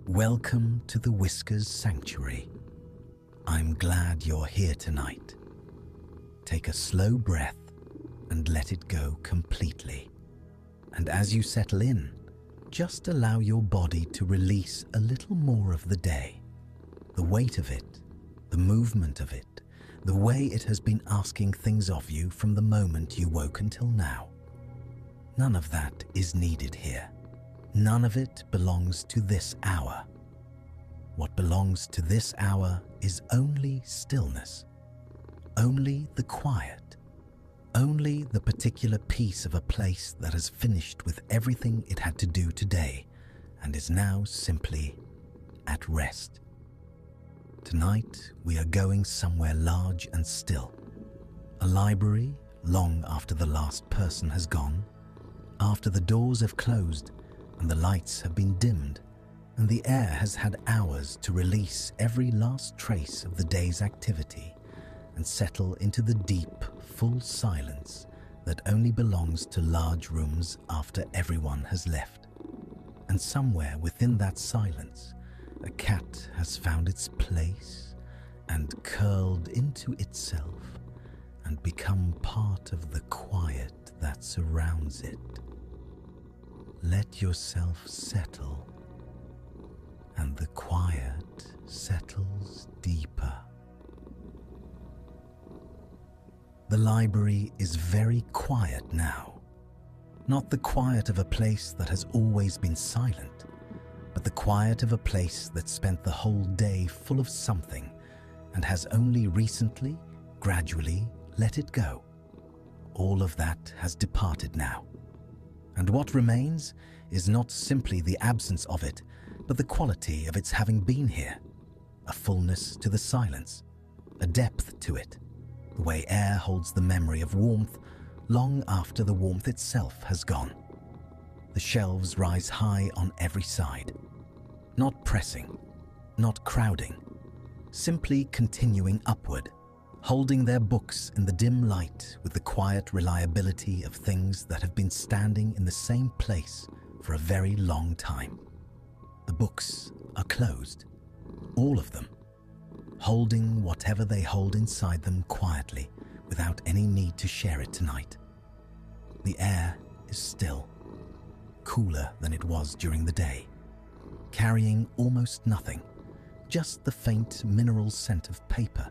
Welcome to the Whiskers Sanctuary. I'm glad you're here tonight. Take a slow breath and let it go completely. And as you settle in, just allow your body to release a little more of the day. The weight of it, the movement of it, the way it has been asking things of you from the moment you woke until now. None of that is needed here. None of it belongs to this hour. What belongs to this hour is only stillness, only the quiet, only the particular piece of a place that has finished with everything it had to do today and is now simply at rest. Tonight, we are going somewhere large and still. A library long after the last person has gone, after the doors have closed and the lights have been dimmed, and the air has had hours to release every last trace of the day's activity and settle into the deep, full silence that only belongs to large rooms after everyone has left. And somewhere within that silence, a cat has found its place and curled into itself and become part of the quiet that surrounds it. Let yourself settle, and the quiet settles deeper. The library is very quiet now. Not the quiet of a place that has always been silent, but the quiet of a place that spent the whole day full of something and has only recently, gradually let it go. All of that has departed now. And what remains is not simply the absence of it, but the quality of its having been here. A fullness to the silence, a depth to it, the way air holds the memory of warmth long after the warmth itself has gone. The shelves rise high on every side, not pressing, not crowding, simply continuing upward, holding their books in the dim light with the quiet reliability of things that have been standing in the same place for a very long time. The books are closed, all of them, holding whatever they hold inside them quietly without any need to share it tonight. The air is still, cooler than it was during the day, carrying almost nothing, just the faint mineral scent of paper,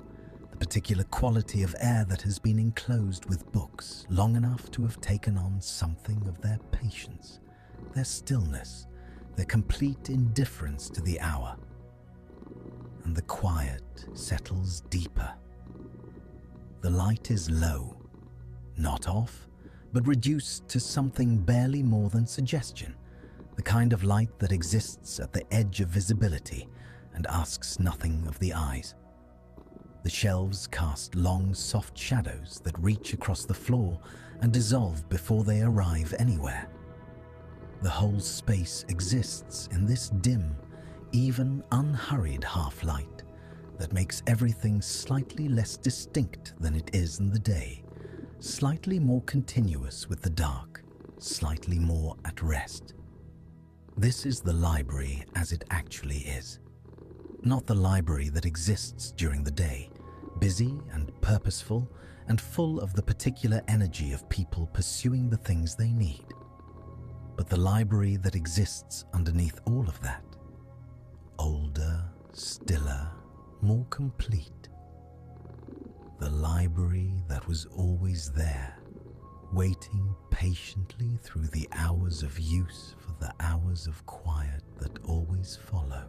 the particular quality of air that has been enclosed with books long enough to have taken on something of their patience, their stillness, their complete indifference to the hour. And the quiet settles deeper. The light is low, not off, but reduced to something barely more than suggestion, the kind of light that exists at the edge of visibility and asks nothing of the eyes. The shelves cast long, soft shadows that reach across the floor and dissolve before they arrive anywhere. The whole space exists in this dim, even unhurried half-light that makes everything slightly less distinct than it is in the day, slightly more continuous with the dark, slightly more at rest. This is the library as it actually is. Not the library that exists during the day, busy and purposeful and full of the particular energy of people pursuing the things they need, but the library that exists underneath all of that, older, stiller, more complete. The library that was always there, waiting patiently through the hours of use for the hours of quiet that always follow.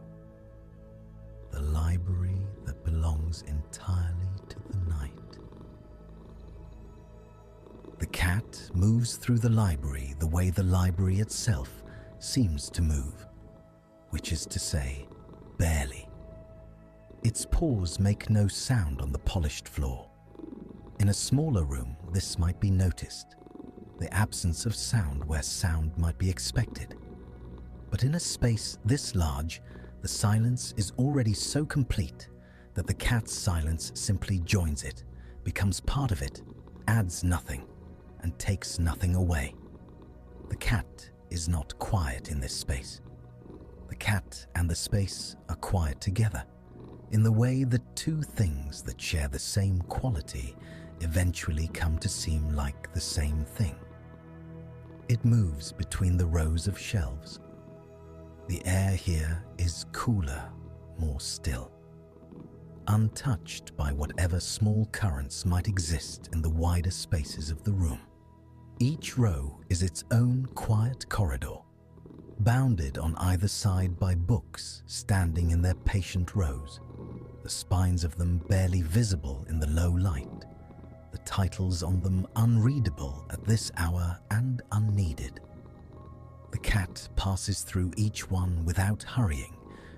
The library that belongs entirely to the night. The cat moves through the library the way the library itself seems to move, which is to say, barely. Its paws make no sound on the polished floor. In a smaller room, this might be noticed, the absence of sound where sound might be expected. But in a space this large, the silence is already so complete that the cat's silence simply joins it, becomes part of it, adds nothing, and takes nothing away. The cat is not quiet in this space. The cat and the space are quiet together, in the way that two things that share the same quality eventually come to seem like the same thing. It moves between the rows of shelves. The air here is cooler, more still, untouched by whatever small currents might exist in the wider spaces of the room. Each row is its own quiet corridor, bounded on either side by books standing in their patient rows, the spines of them barely visible in the low light, the titles on them unreadable at this hour and unneeded. The cat passes through each one without hurrying,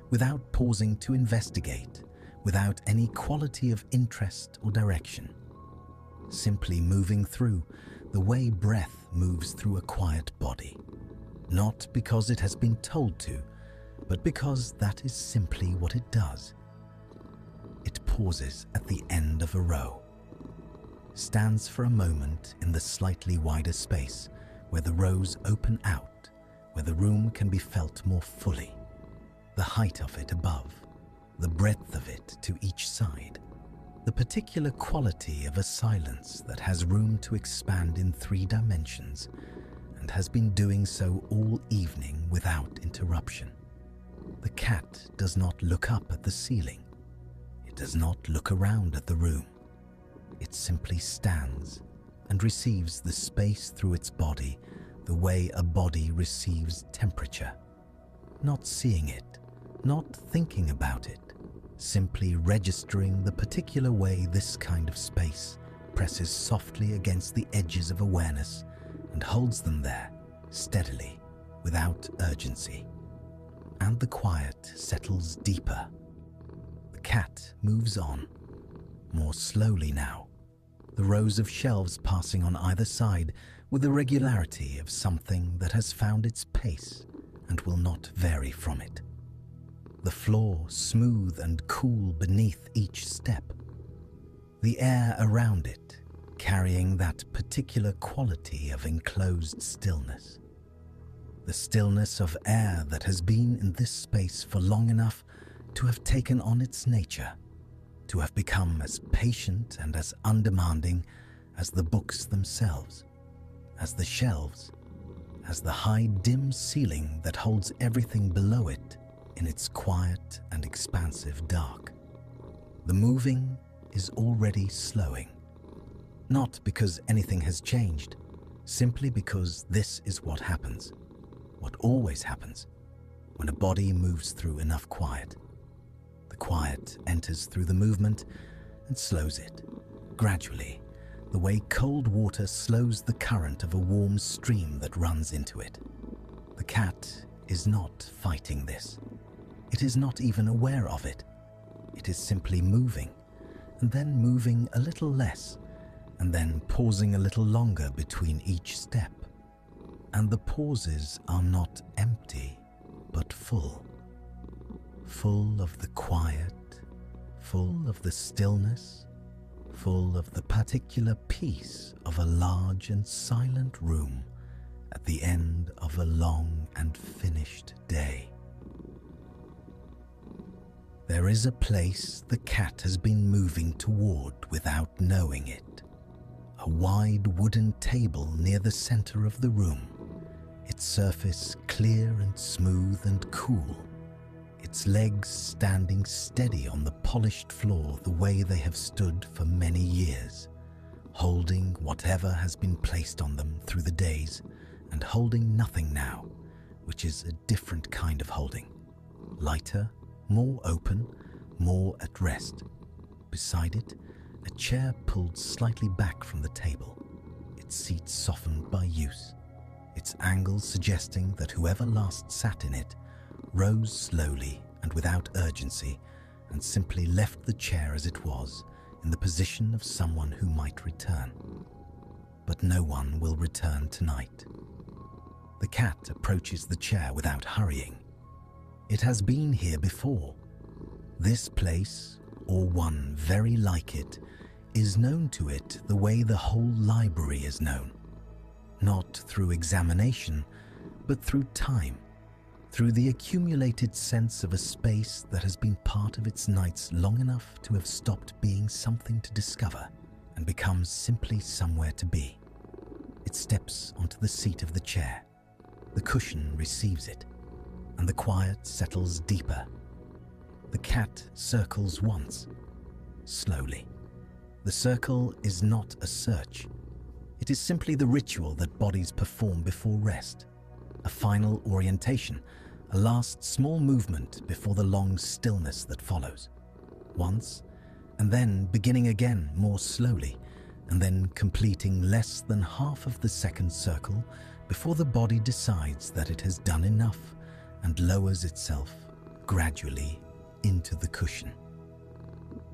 without pausing to investigate, without any quality of interest or direction, simply moving through the way breath moves through a quiet body, not because it has been told to, but because that is simply what it does. It pauses at the end of a row, stands for a moment in the slightly wider space where the rows open out, where the room can be felt more fully, the height of it above, the breadth of it to each side, the particular quality of a silence that has room to expand in 3 dimensions and has been doing so all evening without interruption. The cat does not look up at the ceiling. It does not look around at the room. It simply stands and receives the space through its body the way a body receives temperature, not seeing it, not thinking about it, simply registering the particular way this kind of space presses softly against the edges of awareness and holds them there, steadily, without urgency. And the quiet settles deeper. The cat moves on, more slowly now, the rows of shelves passing on either side with the regularity of something that has found its pace and will not vary from it. The floor smooth and cool beneath each step. The air around it carrying that particular quality of enclosed stillness. The stillness of air that has been in this space for long enough to have taken on its nature, to have become as patient and as undemanding as the books themselves, as the shelves, as the high dim ceiling that holds everything below it in its quiet and expansive dark. The moving is already slowing, not because anything has changed, simply because this is what happens, what always happens, when a body moves through enough quiet. The quiet enters through the movement and slows it, gradually, the way cold water slows the current of a warm stream that runs into it. The cat is not fighting this. It is not even aware of it. It is simply moving, and then moving a little less, and then pausing a little longer between each step. And the pauses are not empty, but full. Full of the quiet, full of the stillness, full of the particular peace of a large and silent room at the end of a long and finished day. There is a place the cat has been moving toward without knowing it. A wide wooden table near the center of the room, its surface clear and smooth and cool, its legs standing steady on the polished floor the way they have stood for many years, holding whatever has been placed on them through the days and holding nothing now, which is a different kind of holding, lighter, more open, more at rest. Beside it, a chair pulled slightly back from the table, its seat softened by use, its angle suggesting that whoever last sat in it rose slowly and without urgency and simply left the chair as it was, in the position of someone who might return. But no one will return tonight. The cat approaches the chair without hurrying. It has been here before. This place, or one very like it, is known to it the way the whole library is known. Not through examination, but through time, through the accumulated sense of a space that has been part of its nights long enough to have stopped being something to discover and becomes simply somewhere to be. It steps onto the seat of the chair. The cushion receives it, and the quiet settles deeper. The cat circles once, slowly. The circle is not a search. It is simply the ritual that bodies perform before rest, a final orientation, a last small movement before the long stillness that follows. Once, and then beginning again more slowly, and then completing less than half of the second circle before the body decides that it has done enough and lowers itself gradually into the cushion.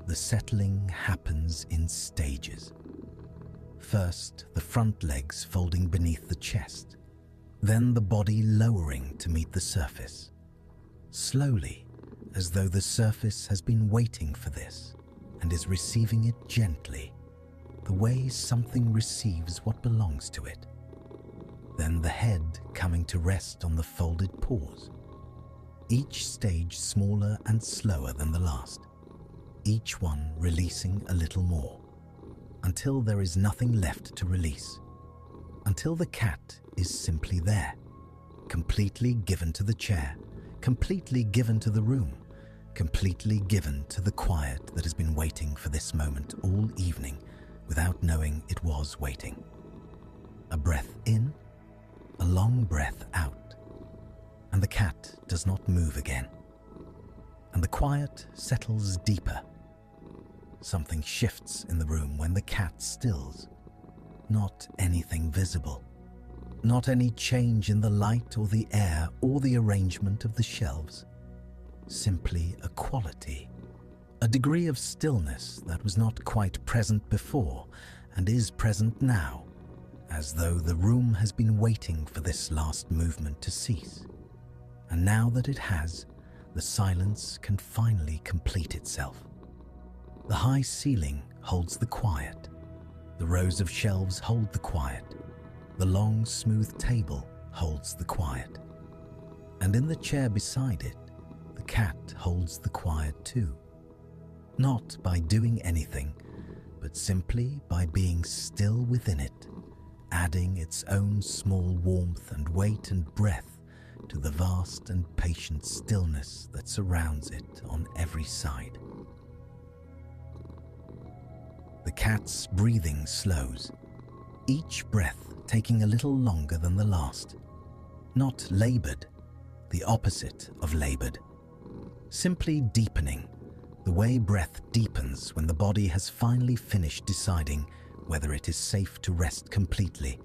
The settling happens in stages. First, the front legs folding beneath the chest, then the body lowering to meet the surface. Slowly, as though the surface has been waiting for this and is receiving it gently, the way something receives what belongs to it. Then the head coming to rest on the folded paws. Each stage smaller and slower than the last, each one releasing a little more, until there is nothing left to release, until the cat is simply there, completely given to the chair, completely given to the room, completely given to the quiet that has been waiting for this moment all evening without knowing it was waiting. A breath in, a long breath out, and the cat does not move again. And the quiet settles deeper. Something shifts in the room when the cat stills. Not anything visible. Not any change in the light or the air or the arrangement of the shelves. Simply a quality, a degree of stillness that was not quite present before and is present now, as though the room has been waiting for this last movement to cease. And now that it has, the silence can finally complete itself. The high ceiling holds the quiet. The rows of shelves hold the quiet. The long, smooth table holds the quiet. And in the chair beside it, the cat holds the quiet too. Not by doing anything, but simply by being still within it, adding its own small warmth and weight and breath to the vast and patient stillness that surrounds it on every side. The cat's breathing slows, each breath taking a little longer than the last. Not labored, the opposite of labored. Simply deepening, the way breath deepens when the body has finally finished deciding whether it is safe to rest completely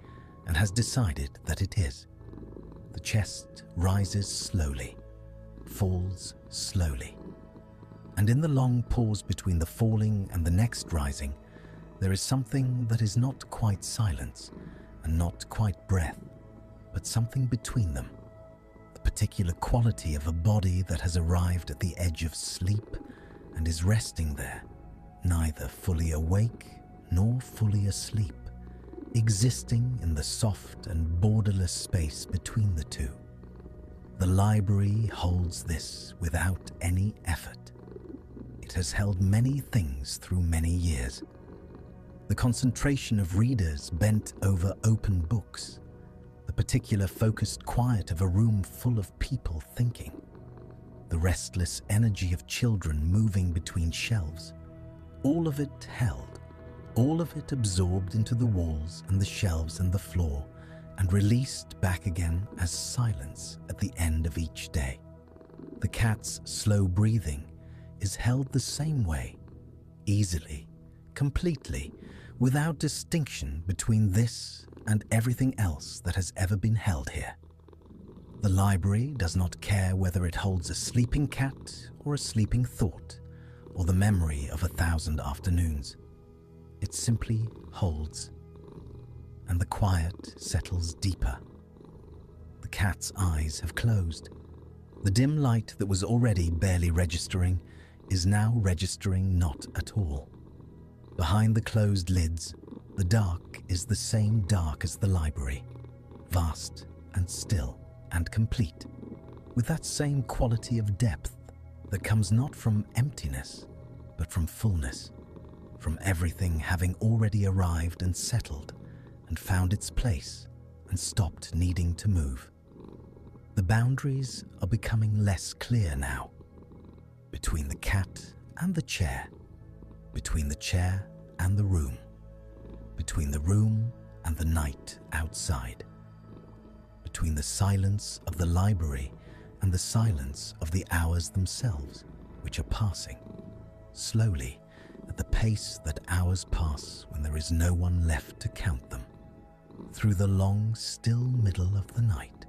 and has decided that it is. The chest rises slowly, falls slowly. And in the long pause between the falling and the next rising, there is something that is not quite silence and not quite breath, but something between them. The particular quality of a body that has arrived at the edge of sleep and is resting there, neither fully awake nor fully asleep, existing in the soft and borderless space between the two. The library holds this without any effort. It has held many things through many years. The concentration of readers bent over open books, the particular focused quiet of a room full of people thinking, the restless energy of children moving between shelves, all of it held, all of it absorbed into the walls and the shelves and the floor, and released back again as silence at the end of each day. The cat's slow breathing is held the same way, easily, completely, without distinction between this and everything else that has ever been held here. The library does not care whether it holds a sleeping cat or a sleeping thought, or the memory of 1,000 afternoons. It simply holds, and the quiet settles deeper. The cat's eyes have closed. The dim light that was already barely registering is now registering not at all. Behind the closed lids, the dark is the same dark as the library, vast and still and complete, with that same quality of depth that comes not from emptiness, but from fullness, from everything having already arrived and settled and found its place and stopped needing to move. The boundaries are becoming less clear now, between the cat and the chair, between the chair and the room, between the room and the night outside, between the silence of the library and the silence of the hours themselves, which are passing, slowly, at the pace that hours pass when there is no one left to count them, through the long, still middle of the night.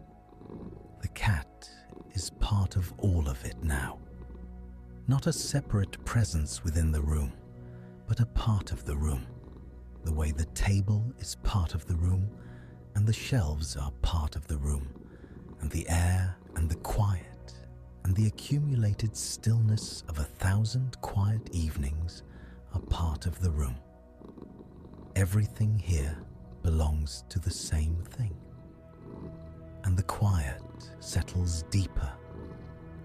The cat is part of all of it now, not a separate presence within the room, but a part of the room, the way the table is part of the room and the shelves are part of the room, and the air and the quiet and the accumulated stillness of 1,000 quiet evenings are part of the room. Everything here belongs to the same thing, and the quiet settles deeper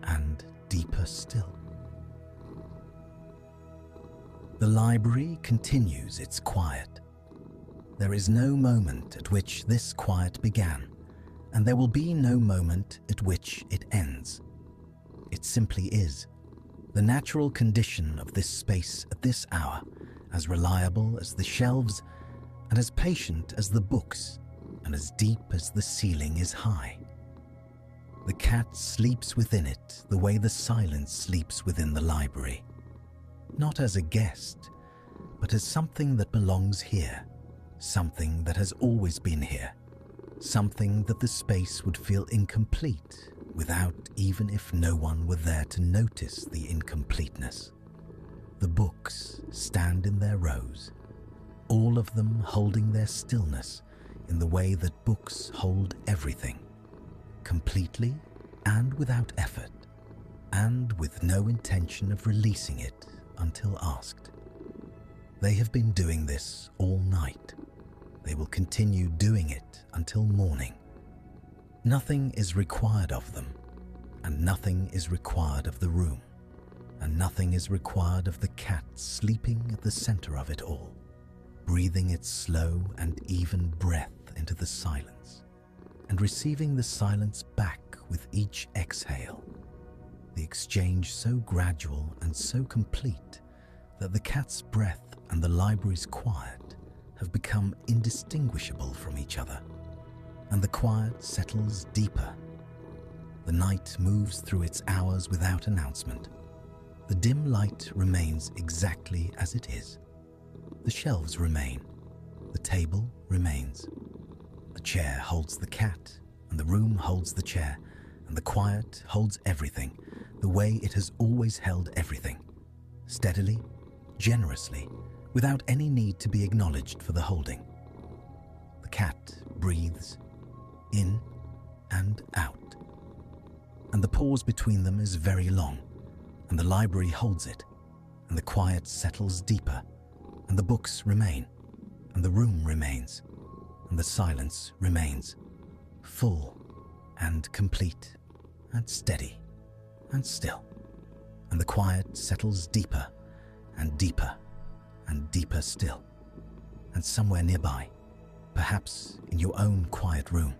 and deeper still. The library continues its quiet. There is no moment at which this quiet began, and there will be no moment at which it ends. It simply is, the natural condition of this space at this hour, as reliable as the shelves, and as patient as the books, and as deep as the ceiling is high. The cat sleeps within it the way the silence sleeps within the library, not as a guest, but as something that belongs here, something that has always been here, something that the space would feel incomplete without, even if no one were there to notice the incompleteness. The books stand in their rows, all of them holding their stillness in the way that books hold everything, completely and without effort, and with no intention of releasing it until asked. They have been doing this all night. They will continue doing it until morning. Nothing is required of them, and nothing is required of the room, and nothing is required of the cat sleeping at the center of it all, breathing its slow and even breath into the silence, and receiving the silence back with each exhale, the exchange so gradual and so complete that the cat's breath and the library's quiet have become indistinguishable from each other, and the quiet settles deeper. The night moves through its hours without announcement. The dim light remains exactly as it is. The shelves remain. The table remains. The chair holds the cat, and the room holds the chair, and the quiet holds everything, the way it has always held everything, steadily, generously, without any need to be acknowledged for the holding. The cat breathes in and out, and the pause between them is very long, and the library holds it, and the quiet settles deeper, and the books remain, and the room remains, and the silence remains, full and complete and steady and still, and the quiet settles deeper and deeper and deeper still, and somewhere nearby, perhaps in your own quiet room,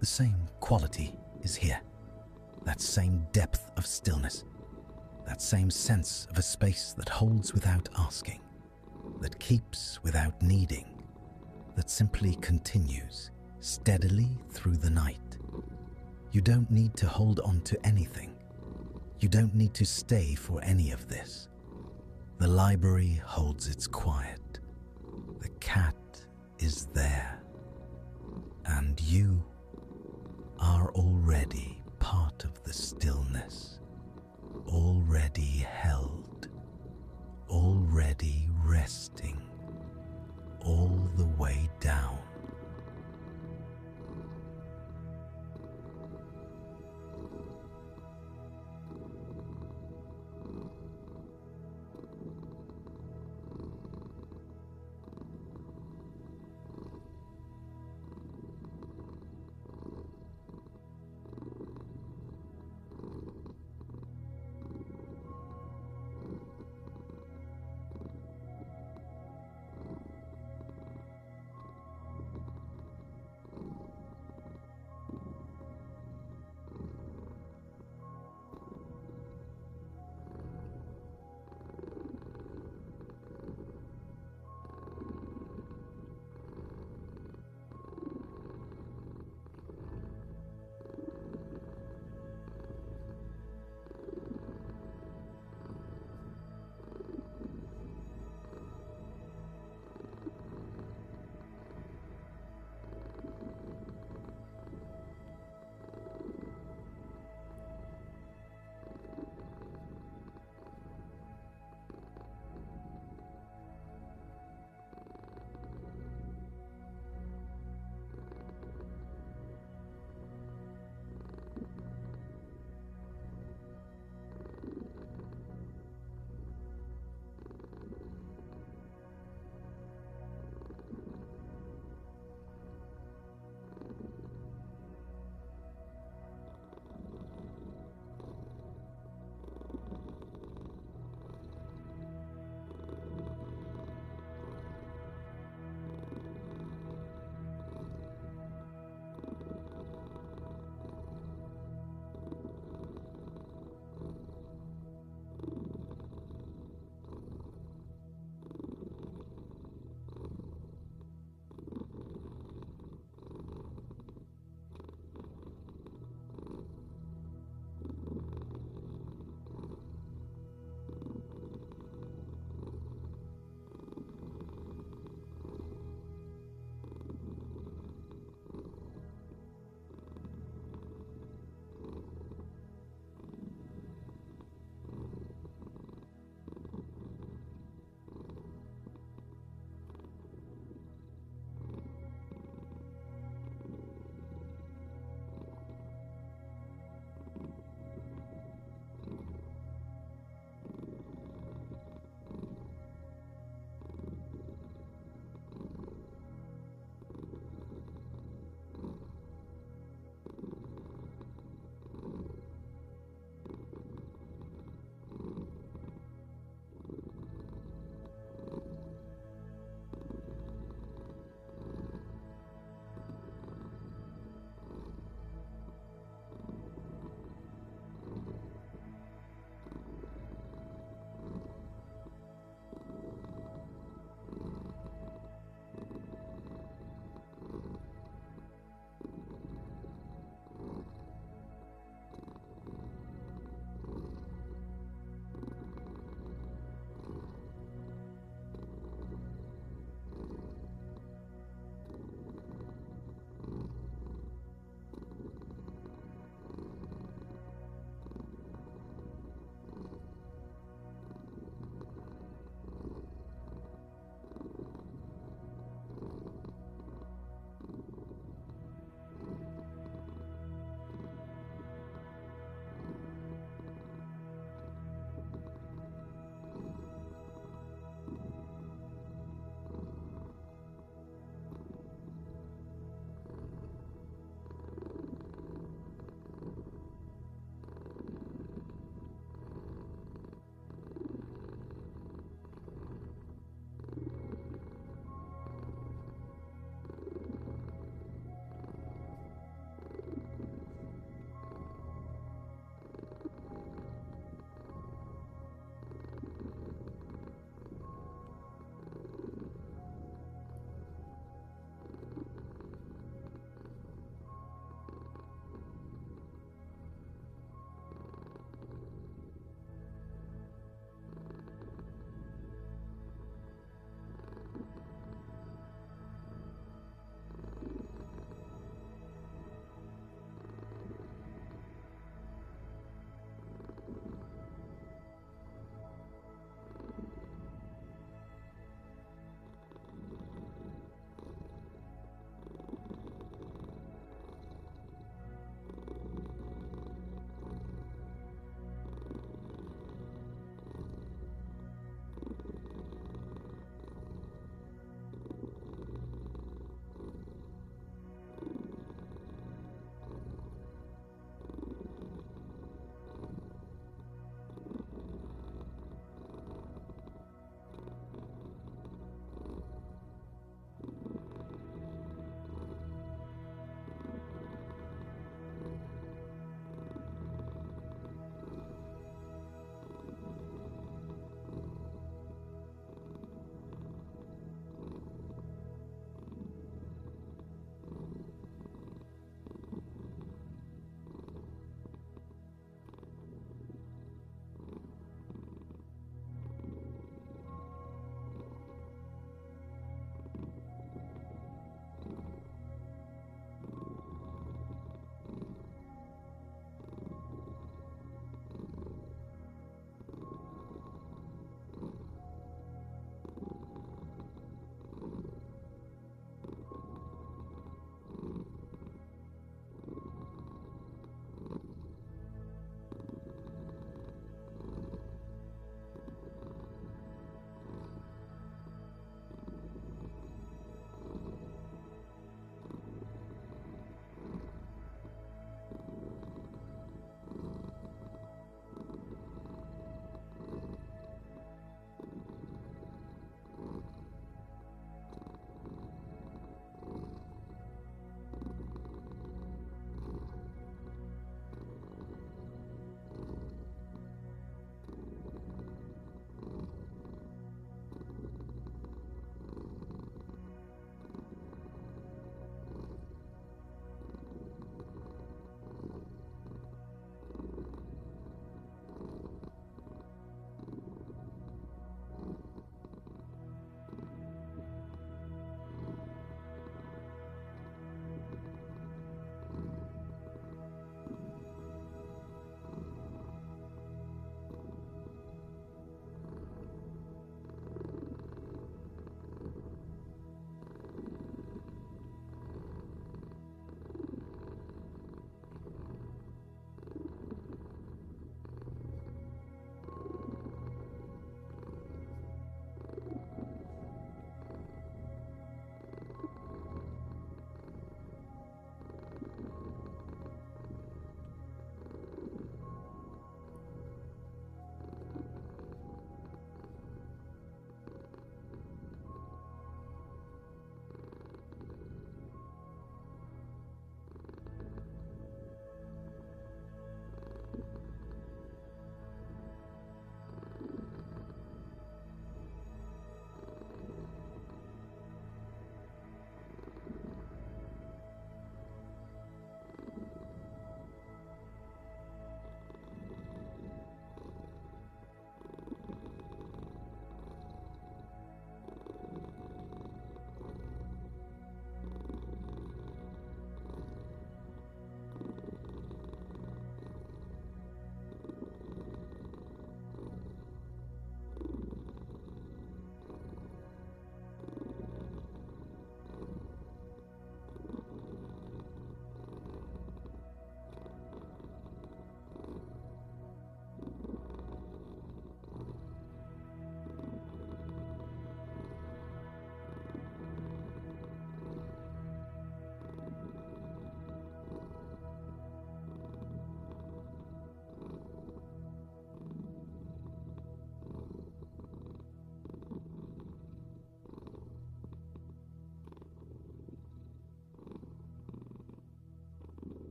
the same quality is here, that same depth of stillness, that same sense of a space that holds without asking, that keeps without needing, that simply continues steadily through the night. You don't need to hold on to anything. You don't need to stay for any of this. The library holds its quiet. The cat is there. And you are already part of the